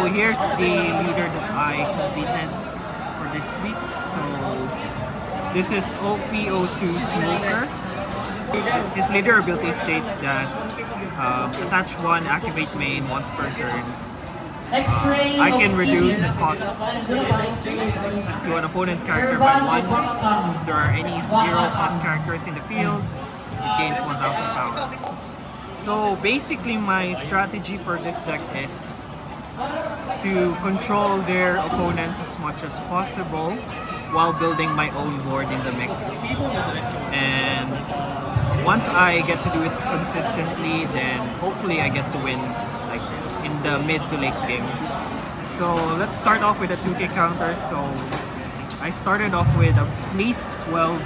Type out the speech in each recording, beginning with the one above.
here's the leader that I completed for this week. So this is OP12 Smoker. His leader ability states that attach one activate main once per turn. I can reduce the cost to an opponent's character by 1. If there are any 0 cost characters in the field, it gains 1000 power. So basically my strategy for this deck is to control their opponents as much as possible while building my own board in the mix. And once I get to do it consistently, then hopefully I get to win like in the mid to late game. So let's start off with the 2k counters. So I started off with at least 12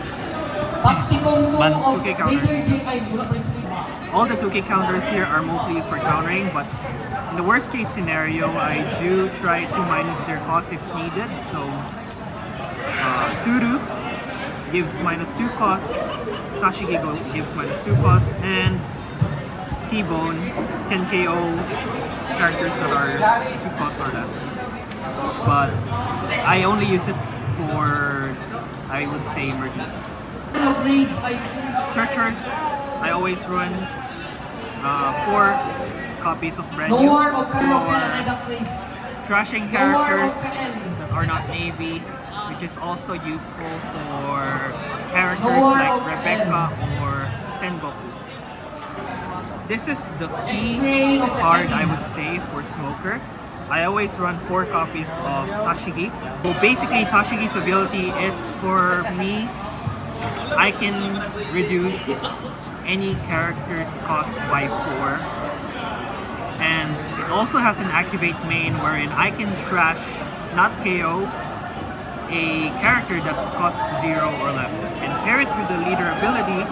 2k counters. All the 2k counters here are mostly used for countering, but in the worst case scenario, I do try to minus their cost if needed. So Tsuru gives -2 cost, Tashigi gives -2 cost, and T-Bone can KO characters that are 2 cost or less. But I only use it for, I would say, emergencies. Searchers, I always run 4 copies of brand new for trashing characters that are not Navy, which is also useful for characters like Rebecca or Sengoku. This is the key card, I would say, for Smoker. I always run 4 copies of Tashigi. So basically, Tashigi's ability is for me, I can reduce any character's cost by 4. And it also has an activate main wherein I can trash, not KO, a character that's cost 0 or less, and pair it with the leader ability,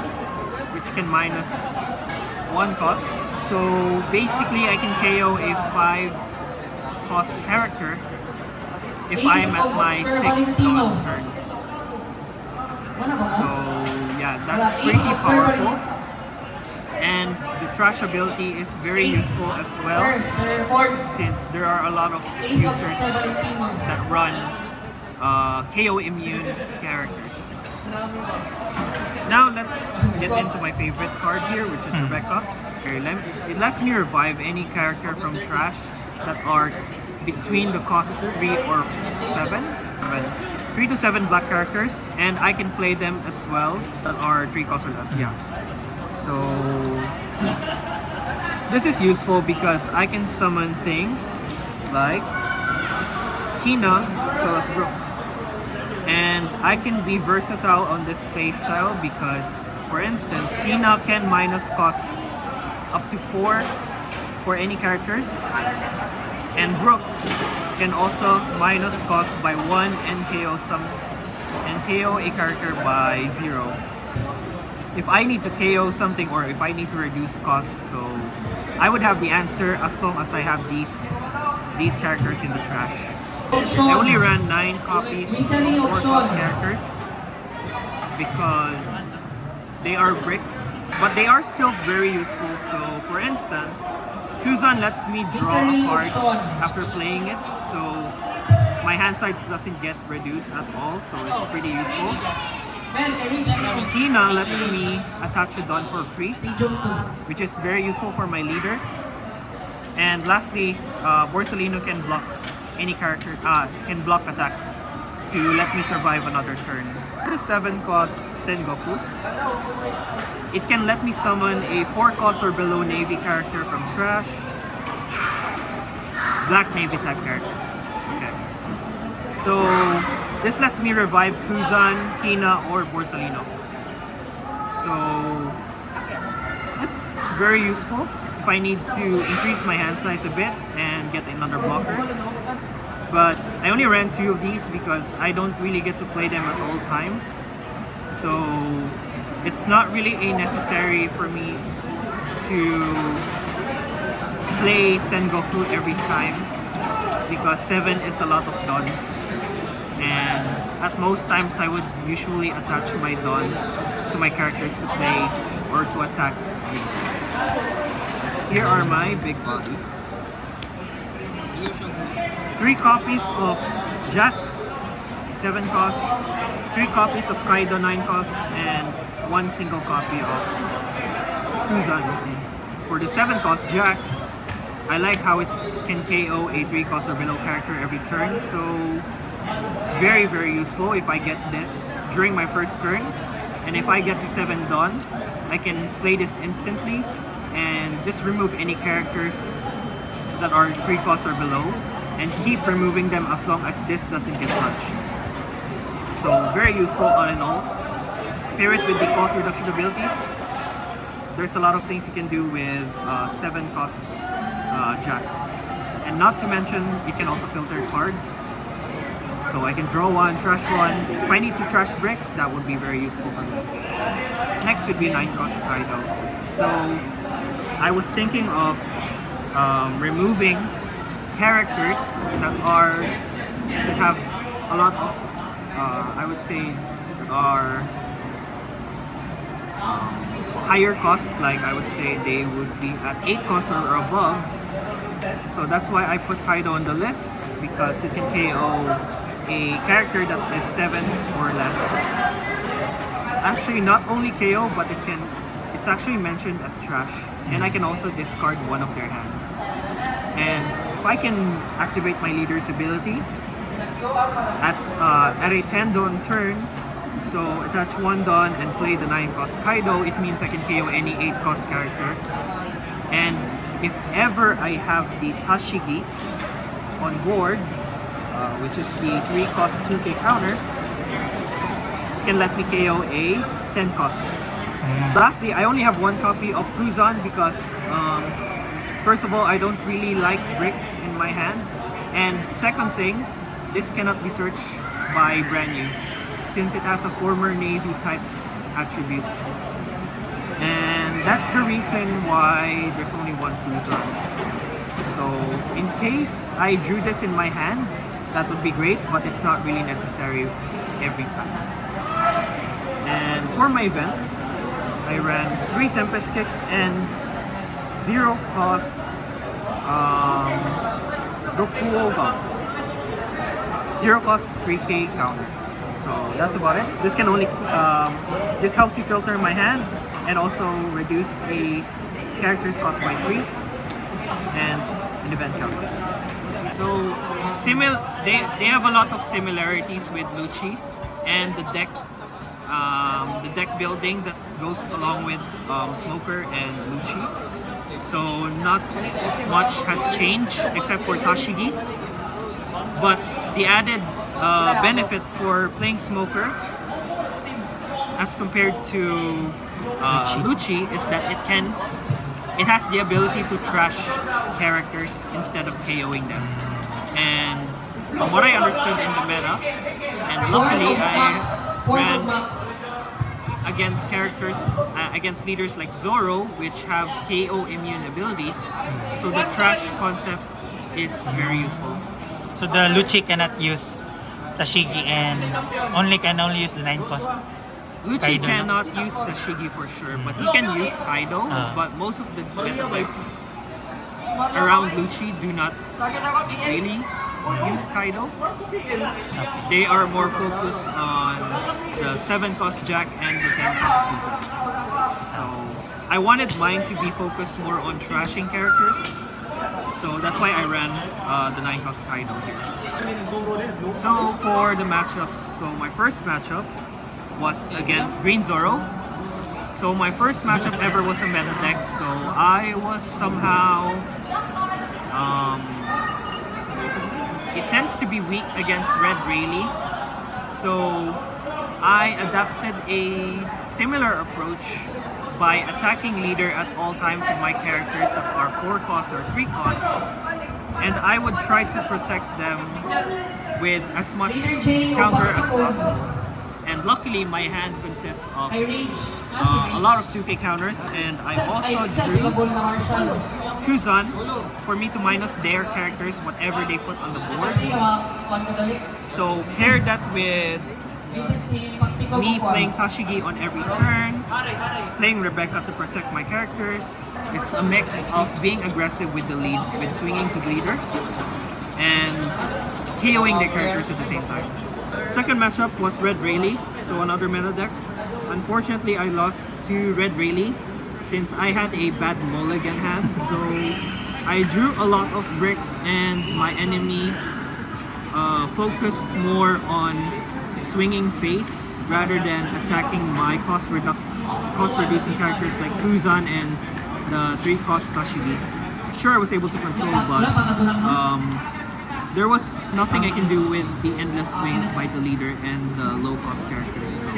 which can -1 cost. So basically I can KO a 5 cost character if I'm at my 6th turn. So yeah, that's pretty powerful. And the trash ability is very useful as well, since there are a lot of users that run KO immune characters. Now let's get into my favorite card here, which is Rebecca. It lets me revive any character from trash that are between the cost 3 or 7. 3 to 7 black characters, and I can play them as well that are 3 cost or less. Yeah. So this is useful because I can summon things like Hina as well as Brook. And I can be versatile on this playstyle because, for instance, Hina can minus cost up to 4 for any characters, and Brook can also minus cost by 1 and KO a character by 0. If I need to KO something or if I need to reduce costs, so I would have the answer as long as I have these characters in the trash. I only ran 9 copies of 4 cost characters because they are bricks, but they are still very useful. So for instance, Kuzan lets me draw a card after playing it, so my hand size doesn't get reduced at all, so it's pretty useful. Hina lets me attach a Dawn for free, which is very useful for my leader. And lastly, Borsalino can block any character, can block attacks to let me survive another turn. The 7 cost Sengoku. It can let me summon a 4 cost or below Navy character from trash. Black Navy type characters. Okay. So this lets me revive Kuzan, Hina, or Borsalino. So it's very useful if I need to increase my hand size a bit and get another blocker. But I only ran 2 of these because I don't really get to play them at all times. So it's not really a necessary for me to play Sengoku every time because 7 is a lot of dons. And at most times I would usually attach my Dawn to my characters to play or to attack these. Here are my big bodies. 3 copies of Jack, 7 cost, 3 copies of Kaido, 9 cost, and 1 single copy of Kuzan. For the 7 cost Jack, I like how it can KO a 3 cost or below character every turn, so very useful if I get this during my first turn. And if I get the 7 done, I can play this instantly and just remove any characters that are 3 costs or below and keep removing them as long as this doesn't get touched. So very useful all in all. Pair it with the cost reduction abilities. There's a lot of things you can do with 7 cost Jack. And not to mention, it can also filter cards. So I can draw 1, trash 1. If I need to trash bricks, that would be very useful for me. Next would be 9 cost Kaido. So I was thinking of removing characters that have a lot of I would say are higher cost, like I would say they would be at 8 cost or above. So that's why I put Kaido on the list, because it can KO a character that is 7 or less. Actually, not only KO, but it's actually mentioned as trash, and I can also discard one of their hand. And if I can activate my leader's ability at a 10 Dawn turn, so attach 1 Dawn and play the 9 cost Kaido, it means I can KO any 8 cost character. And if ever I have the Tashigi on board, which is the 3 cost 2k counter, it can let me KO a 10 cost. Lastly, I only have 1 copy of Kuzan because first of all, I don't really like bricks in my hand, and second thing, this cannot be searched by brand new since it has a former Navy type attribute. And that's the reason why there's only 1 Kuzan. So in case I drew this in my hand, that would be great, but it's not really necessary every time. And for my events, I ran 3 Tempest Kicks and 0 cost Rokuoga. 0 cost 3k counter. So that's about it. This can only this helps you filter my hand and also reduce a character's cost by 3 and an event counter. So they have a lot of similarities with Lucci, and the deck building that goes along with Smoker and Lucci. So not much has changed except for Tashigi. But the added benefit for playing Smoker as compared to Lucci is that it has the ability to trash characters instead of KOing them. And from what I understood in the meta, and luckily I ran against characters, against leaders like Zoro, which have KO immune abilities, so the trash concept is very useful. So the Lucci cannot use Tashigi and can only use the 9 cost. Lucci Kaido, cannot use Tashigi for sure, but he can use Kaido. But most of the meta decks around Lucci do not really use Kaido. They are more focused on the 7 cost Jack and the 10 cost Kuzan. So I wanted mine to be focused more on trashing characters. So that's why I ran the 9 cost Kaido here. So for the matchups, so my first matchup was against Green Zoro. So my first matchup ever was a meta deck, so I was somehow it tends to be weak against Red Rayleigh. So I adapted a similar approach by attacking leader at all times with my characters that are 4 costs or 3 costs, and I would try to protect them with as much counter as possible. And luckily my hand consists of a lot of 2k counters, and I also drew Kuzan for me to minus their characters, whatever they put on the board. So pair that with me playing Tashigi on every turn, playing Rebecca to protect my characters. It's a mix of being aggressive with the lead, with swinging to the leader, and KOing the characters at the same time. Second matchup was Red Rayleigh, so another meta deck. Unfortunately, I lost to Red Rayleigh since I had a bad mulligan hand, so I drew a lot of bricks and my enemy focused more on swinging face rather than attacking my cost-reducing characters like Kuzan and the 3-cost Tashigi. Sure, I was able to control, but there was nothing I can do with the endless swings by the leader and the low-cost characters. So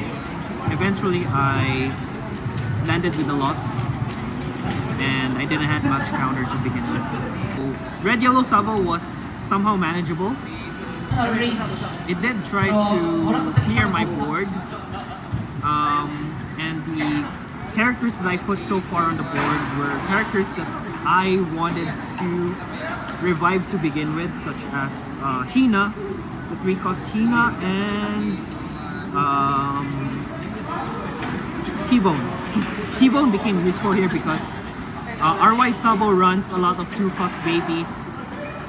eventually, I landed with a loss, and I didn't have much counter to begin with. Red-Yellow Sabo was somehow manageable. It did try to clear my board, and the characters that I put so far on the board were characters that I wanted to revive to begin with, such as Hina, the 3-cost Hina, and T-Bone. T-Bone became useful here because RY Sabo runs a lot of 2-cost babies,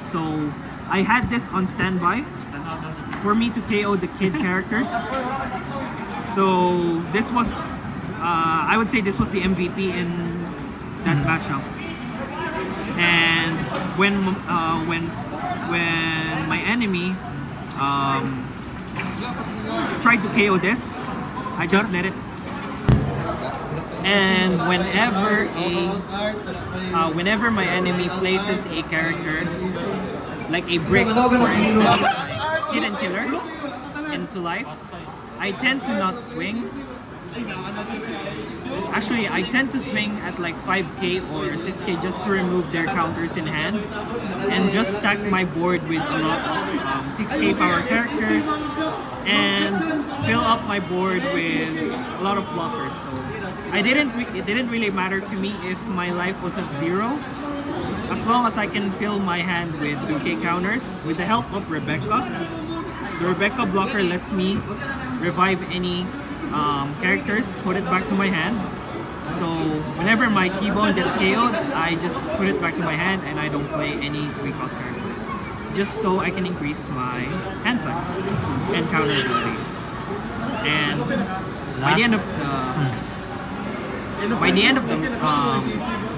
so I had this on standby for me to KO the kid characters. So this was, I would say this was the MVP in that matchup. And when my enemy tried to KO this, I just let it. And whenever my enemy places a character like a brick, for instance, like Hidden Killer, into life, I tend to not swing. Actually, I tend to swing at like 5k or 6k just to remove their counters in hand and just stack my board with a lot of 6k power characters and fill up my board with a lot of blockers. So it didn't really matter to me if my life was at 0, as long as I can fill my hand with 2k counters with the help of Rebecca. The Rebecca blocker lets me revive any characters, put it back to my hand. So whenever my T-Bone gets KO'd, I just put it back to my hand and I don't play any 3-cost characters, just so I can increase my hand size and counter ability. And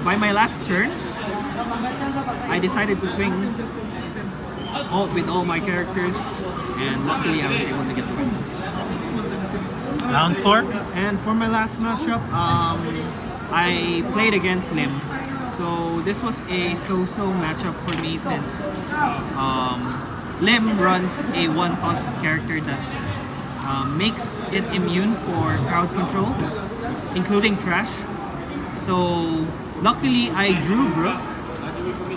by my last turn, I decided to swing with all my characters, and luckily I was able to get the win. Round 4? And for my last matchup, I played against Lim. So this was a so-so matchup for me since Lim runs a 1-cost character that makes it immune for crowd control, including trash. So luckily I drew Brook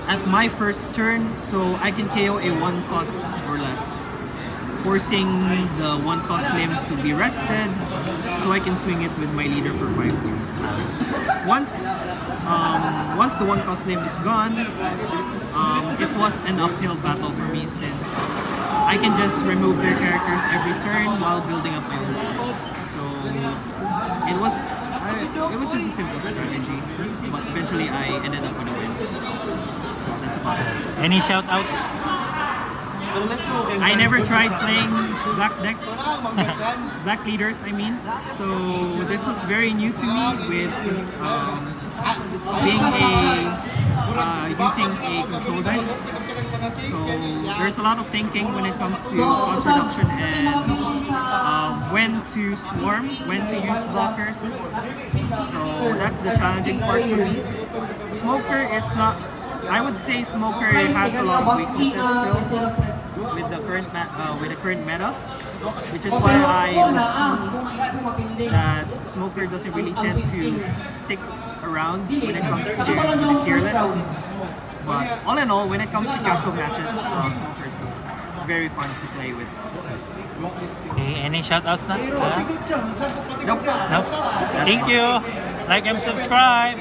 at my first turn, so I can KO a 1-cost or less, forcing the 1-cost Lim to be rested, so I can swing it with my leader for 5 games. Once the 1-cost Lim is gone, it was an uphill battle for me since I can just remove their characters every turn while building up my own board. So it was just a simple strategy, but eventually I ended up with a win. So that's about it. Any shout outs? I never tried playing black decks, black leaders I mean, so this was very new to me with being using a control deck. So there's a lot of thinking when it comes to cost reduction and when to swarm, when to use blockers. So that's the challenging part for me. Smoker is not, I would say Smoker has a lot of weaknesses still with the current meta, which is why I would see that Smoker doesn't really tend to stick around when it comes to the tier lists. But all in all, when it comes to casual matches, Smoker's very fun to play with. Okay, any shout outs na? Nope. Nope. Thank you. Like and subscribe.